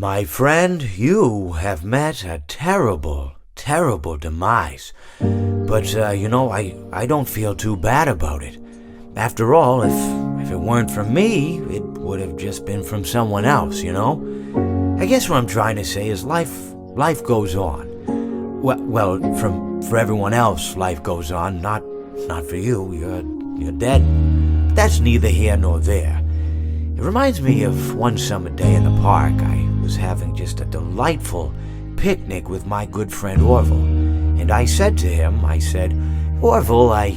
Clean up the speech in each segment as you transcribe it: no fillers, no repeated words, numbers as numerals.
My friend, you have met a terrible, terrible demise. But, I don't feel too bad about it. After all, if it weren't from me, it would have just been from someone else, you know? I guess what I'm trying to say is life goes on. Well, for everyone else, life goes on, not for you. You're dead. But that's neither here nor there. It reminds me of one summer day in the park. I was having just a delightful picnic with my good friend Orville. And I said to him, Orville, I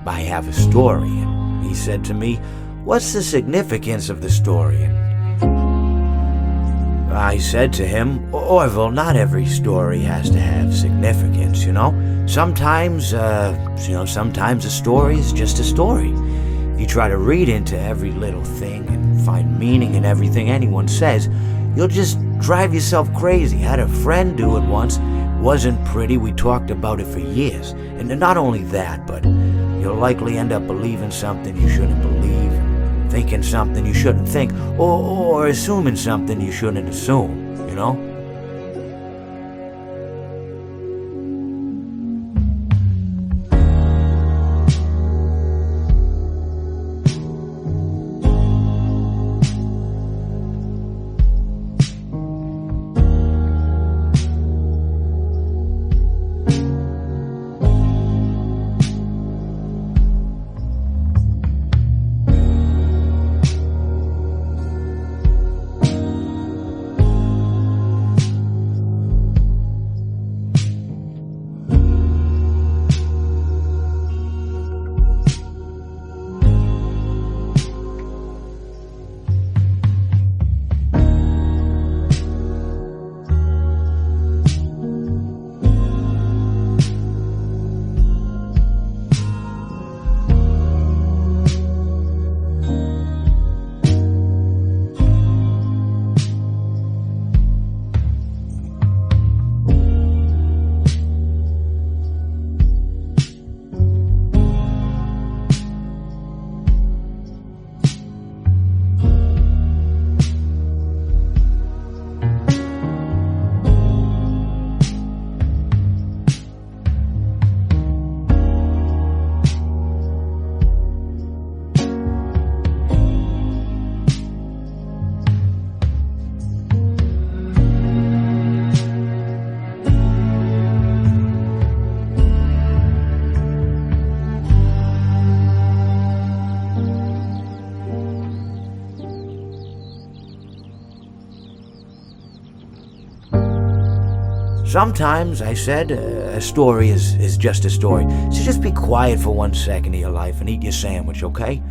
have a story. And he said to me, what's the significance of the story? And I said to him, Orville, not every story has to have significance, you know? Sometimes a story is just a story. If you try to read into every little thing and find meaning in everything anyone says, you'll just drive yourself crazy. Had a friend do it once. Wasn't pretty. We talked about it for years. And not only that, but you'll likely end up believing something you shouldn't believe, thinking something you shouldn't think, or assuming something you shouldn't assume, you know? Sometimes, I said, a story is just a story. So just be quiet for 1 second of your life and eat your sandwich, okay?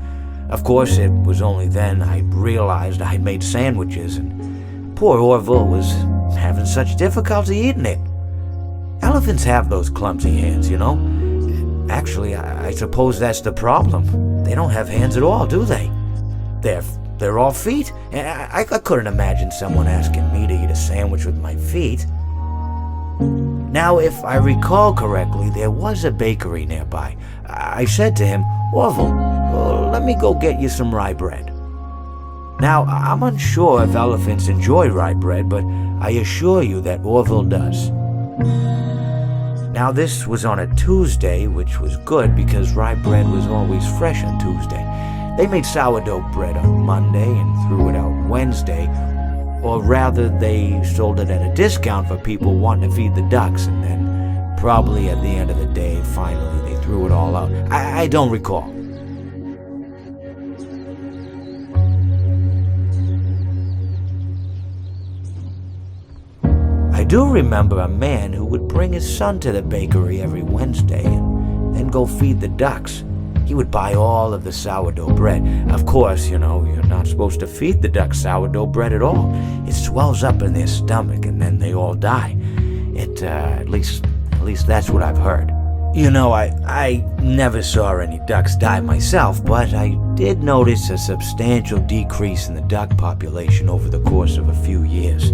Of course, it was only then I realized I'd made sandwiches, and poor Orville was having such difficulty eating it. Elephants have those clumsy hands, you know? Actually, I suppose that's the problem. They don't have hands at all, do they? They're all feet. And I couldn't imagine someone asking me to eat a sandwich with my feet. Now, if I recall correctly, there was a bakery nearby. I said to him, Orville, let me go get you some rye bread. Now, I'm unsure if elephants enjoy rye bread, but I assure you that Orville does. Now, this was on a Tuesday, which was good because rye bread was always fresh on Tuesday. They made sourdough bread on Monday and threw it out Wednesday, or rather, they sold it at a discount for people wanting to feed the ducks, and then probably at the end of the day, finally, they threw it all out. I don't recall. I do remember a man who would bring his son to the bakery every Wednesday and then go feed the ducks. He would buy all of the sourdough bread. Of course, you're not supposed to feed the ducks sourdough bread at all. It swells up in their stomach and then they all die. At least that's what I've heard. I never saw any ducks die myself, but I did notice a substantial decrease in the duck population over the course of a few years.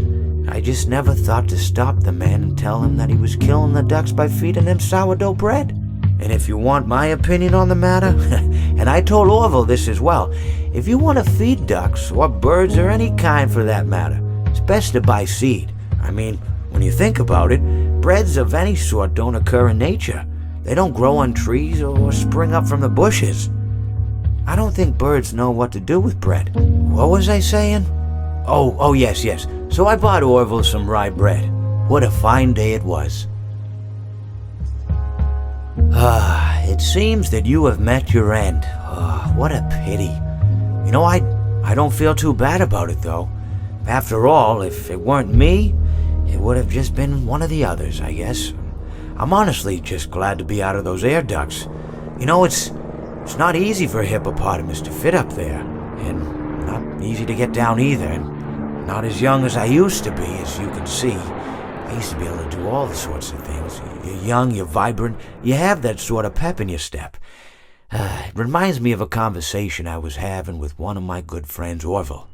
I just never thought to stop the man and tell him that he was killing the ducks by feeding them sourdough bread. And if you want my opinion on the matter, and I told Orville this as well, if you want to feed ducks, or birds, or any kind for that matter, It's best to buy seed. I mean, when you think about it, breads of any sort don't occur in nature. They don't grow on trees or spring up from the bushes. I don't think birds know what to do with bread. What was I saying? Oh, yes. So I bought Orville some rye bread. What a fine day it was. It seems that you have met your end. What a pity. You know, I don't feel too bad about it, though. After all, if it weren't me, it would have just been one of the others, I guess. I'm honestly just glad to be out of those air ducts. You know, it's not easy for a hippopotamus to fit up there, and not easy to get down either, and not as young as I used to be, as you can see. I used to be able to do all sorts of things. You're young, you're vibrant, you have that sort of pep in your step. It reminds me of a conversation I was having with one of my good friends, Orville.